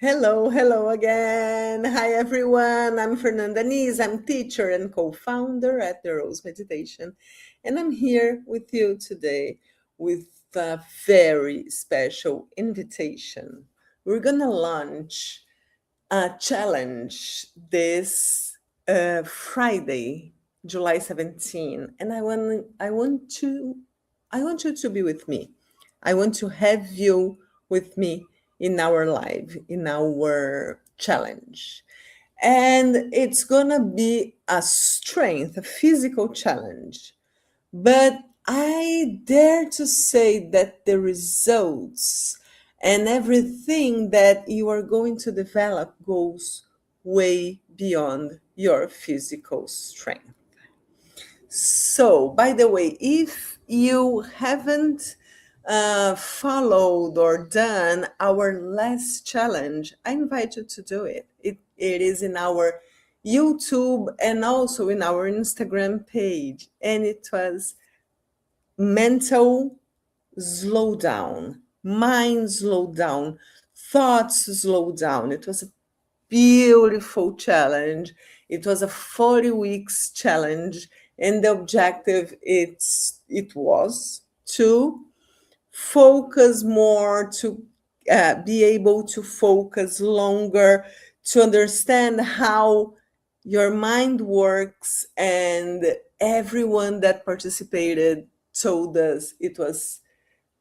Hello again. Hi, everyone. I'm Fernanda Nis. I'm teacher and co-founder at the Rose Meditation. And I'm here with you today with a very special invitation. We're going to launch a challenge this Friday, July 17. And I want you to be with me. I want to have you with me in our live, in our challenge. And it's gonna be a strength, a physical challenge. But I dare to say that the results and everything that you are going to develop goes way beyond your physical strength. So, by the way, if you haven't followed or done our last challenge, I invite you to do it. It is in our YouTube and also in our Instagram page. And it was mental slowdown, mind slowdown, thoughts slow down. It was a beautiful challenge. It was a 40 weeks challenge, and the objective it was to focus more, to be able to focus longer, to understand how your mind works. And everyone that participated told us it was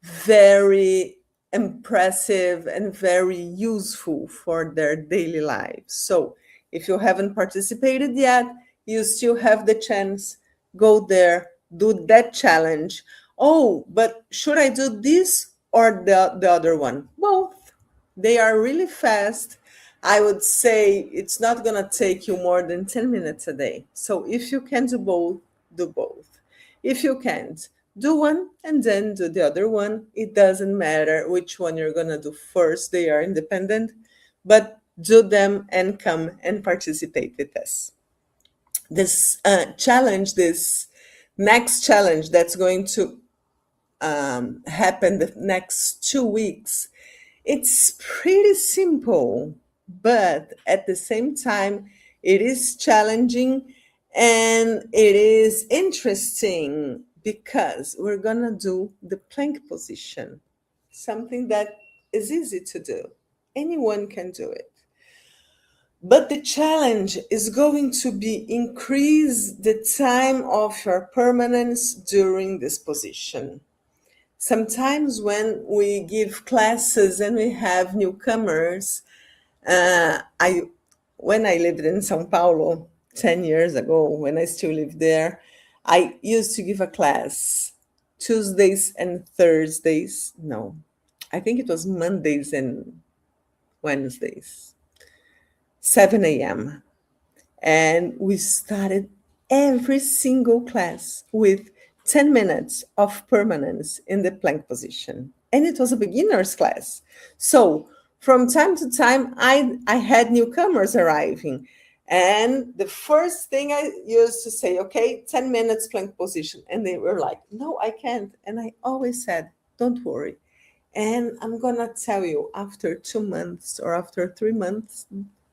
very impressive and very useful for their daily lives. So if you haven't participated yet, you still have the chance. Go there, do that challenge. Oh, but should I do this or the other one? Both. They are really fast. I would say it's not going to take you more than 10 minutes a day. So if you can do both, do both. If you can't, do one and then do the other one. It doesn't matter which one you're going to do first, they are independent, but do them and come and participate with us. This challenge, this next challenge that's going to happen the next 2 weeks, it's pretty simple, but at the same time, it is challenging and it is interesting because we're gonna do the plank position, something that is easy to do. Anyone can do it. But the challenge is going to be increase the time of your permanence during this position. Sometimes when we give classes and we have newcomers, I when I lived in São Paulo 10 years ago, when I still lived there, I used to give a class Tuesdays and Thursdays. No, I think it was Mondays and Wednesdays, 7 a.m. And we started every single class with 10 minutes of permanence in the plank position. And it was a beginner's class. So from time to time, I had newcomers arriving. And the first thing I used to say, okay, 10 minutes plank position. And they were like, no, I can't. And I always said, don't worry. And I'm going to tell you, after 2 months or after 3 months,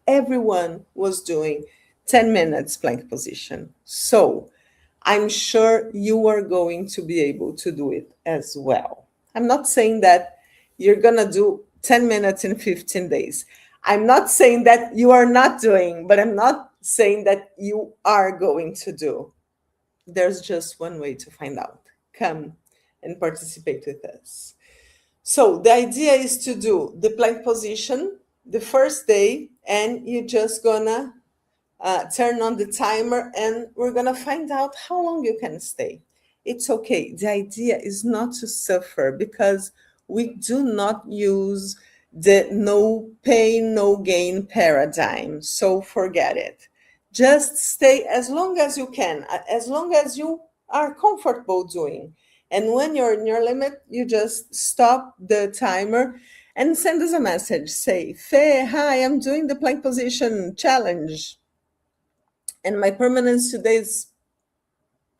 everyone was doing 10 minutes plank position. So I'm sure you are going to be able to do it as well. I'm not saying that you're going to do 10 minutes in 15 days. I'm not saying that you are not doing, but I'm not saying that you are going to do. There's just one way to find out. Come and participate with us. So the idea is to do the plank position the first day, and you're just gonna turn on the timer, and we're gonna find out how long you can stay. It's okay. The idea is not to suffer because we do not use the no pain, no gain paradigm. So forget it. Just stay as long as you can, as long as you are comfortable doing. And when you're in your limit, you just stop the timer and send us a message. Say, Faye, hi, I'm doing the plank position challenge. And my permanence today is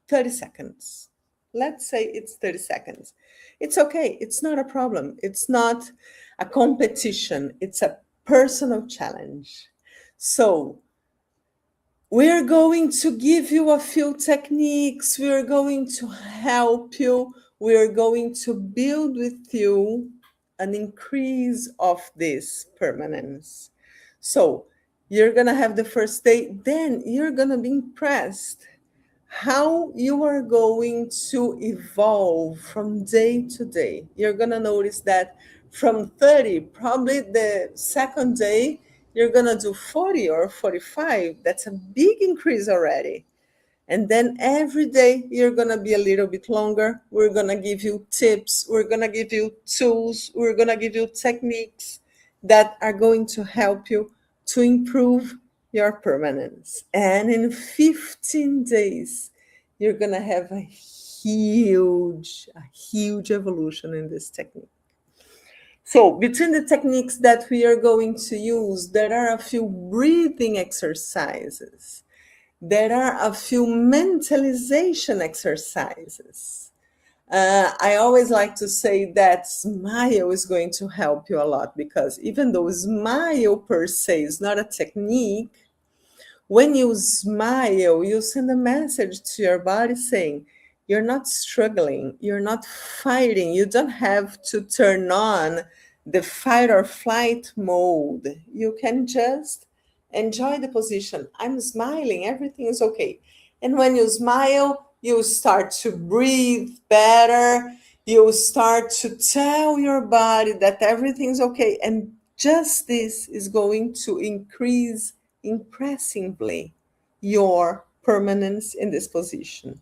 30 seconds. Let's say it's 30 seconds. It's okay. It's not a problem. It's not a competition. It's a personal challenge. So we're going to give you a few techniques. We're going to help you. We're going to build with you an increase of this permanence. So you're going to have the first day, then you're going to be impressed how you are going to evolve from day to day. You're going to notice that from 30, probably the second day, you're going to do 40 or 45. That's a big increase already. And then every day you're going to be a little bit longer. We're going to give you tips. We're going to give you tools. We're going to give you techniques that are going to help you to improve your permanence. And in 15 days, you're going to have a huge evolution in this technique. So between the techniques that we are going to use, there are a few breathing exercises. There are a few mentalization exercises. I always like to say that smile is going to help you a lot, because even though smile per se is not a technique, when you smile, you send a message to your body saying, you're not struggling, you're not fighting, you don't have to turn on the fight or flight mode. You can just enjoy the position. I'm smiling, everything is okay. And when you smile, you start to breathe better. You start to tell your body that everything's okay. And just this is going to increase impressively your permanence in this position.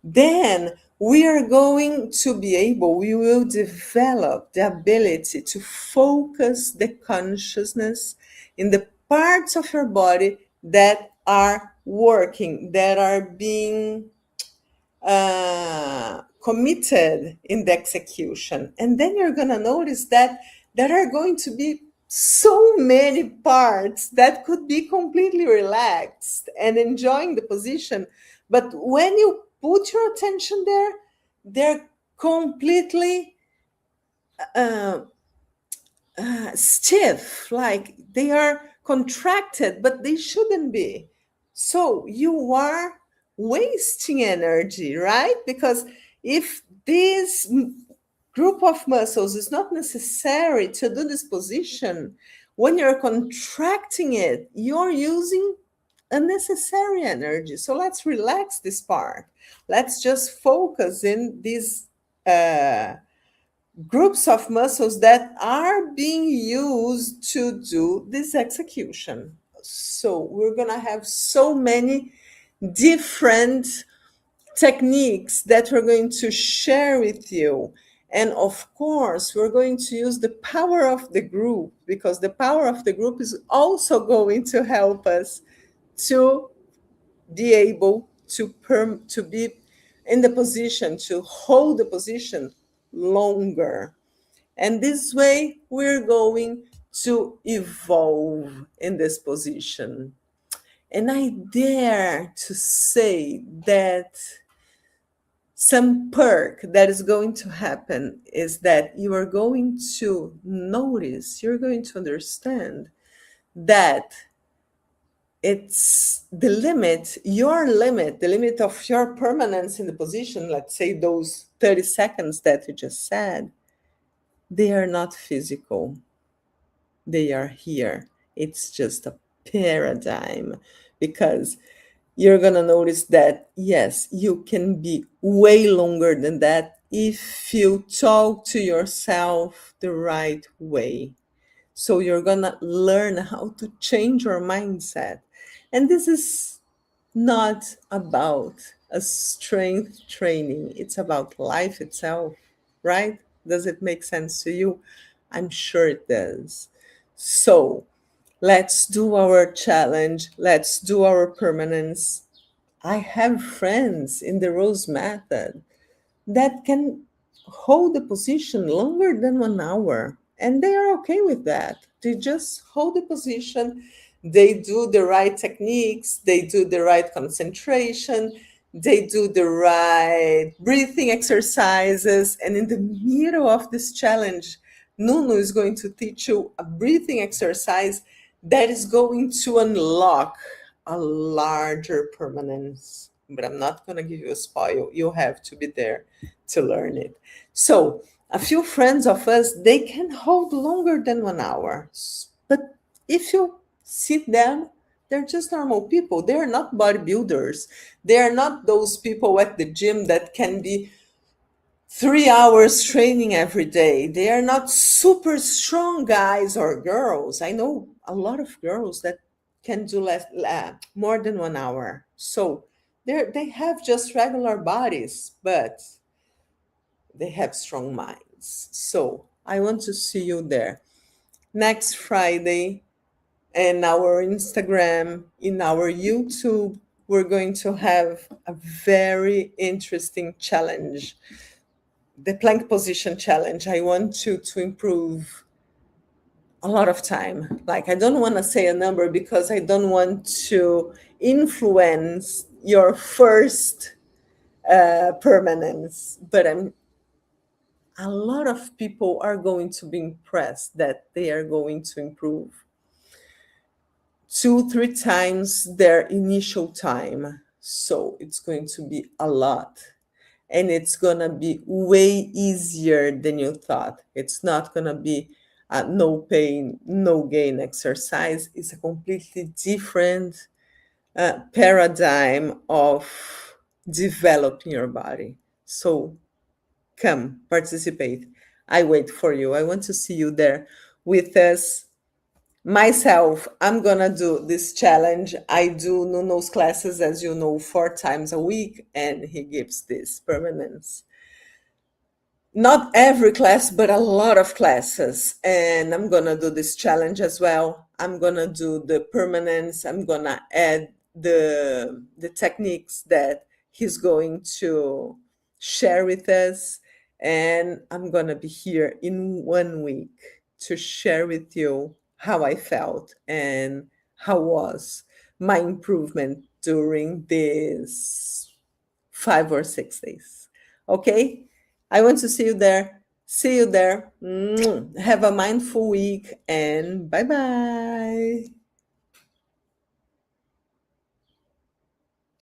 Then we are going to be able, we will develop the ability to focus the consciousness in the parts of your body that are working, that are being committed in the execution. And then you're going to notice that there are going to be so many parts that could be completely relaxed and enjoying the position. But when you put your attention there, they're completely stiff, like they are contracted, but they shouldn't be. So you are wasting energy, right? Because if this group of muscles is not necessary to do this position, when you're contracting it, you're using unnecessary energy. So let's relax this part. Let's just focus in these groups of muscles that are being used to do this execution. So we're going to have so many different techniques that we're going to share with you. And of course, we're going to use the power of the group, because the power of the group is also going to help us to be able to be in the position, to hold the position longer. And this way, we're going to evolve in this position. And I dare to say that some perk that is going to happen is that you are going to notice, you're going to understand that it's the limit, the limit of your permanence in the position, let's say those 30 seconds that you just said, they are not physical. They are here. It's just a paradigm, because you're going to notice that, yes, you can be way longer than that if you talk to yourself the right way. So you're going to learn how to change your mindset. And this is not about a strength training, it's about life itself, right? Does it make sense to you? I'm sure it does. So let's do our challenge. Let's do our permanence. I have friends in the Rose Method that can hold the position longer than 1 hour, and they are okay with that. They just hold the position. They do the right techniques. They do the right concentration. They do the right breathing exercises. And in the middle of this challenge, Nuno is going to teach you a breathing exercise that is going to unlock a larger permanence. But I'm not going to give you a spoil. You have to be there to learn it. So, a few friends of us, they can hold longer than 1 hour. But if you sit down, they're just normal people. They are not bodybuilders. They are not those people at the gym that can be 3 hours training every day. They are not super strong guys or girls. I know a lot of girls that can do more than 1 hour. So they have just regular bodies, but they have strong minds. So I want to see you there next Friday in our Instagram, in our YouTube. We're going to have a very interesting challenge, the plank position challenge. I want you to improve a lot of time. Like, I don't want to say a number because I don't want to influence your first permanence, but a lot of people are going to be impressed that they are going to improve 2, 3 times their initial time. So it's going to be a lot. And it's going to be way easier than you thought. It's not going to be a no pain, no gain exercise. It's a completely different paradigm of developing your body. So come participate. I wait for you. I want to see you there with us. Myself, I'm gonna do this challenge. I do Nuno's classes, as you know, 4 times a week, and he gives this permanence. Not every class, but a lot of classes. And I'm gonna do this challenge as well. I'm gonna do the permanence. I'm gonna add the techniques that he's going to share with us. And I'm gonna be here in 1 week to share with you how I felt and how was my improvement during these 5 or 6 days. Okay? I want to see you there. See you there. Have a mindful week and bye bye.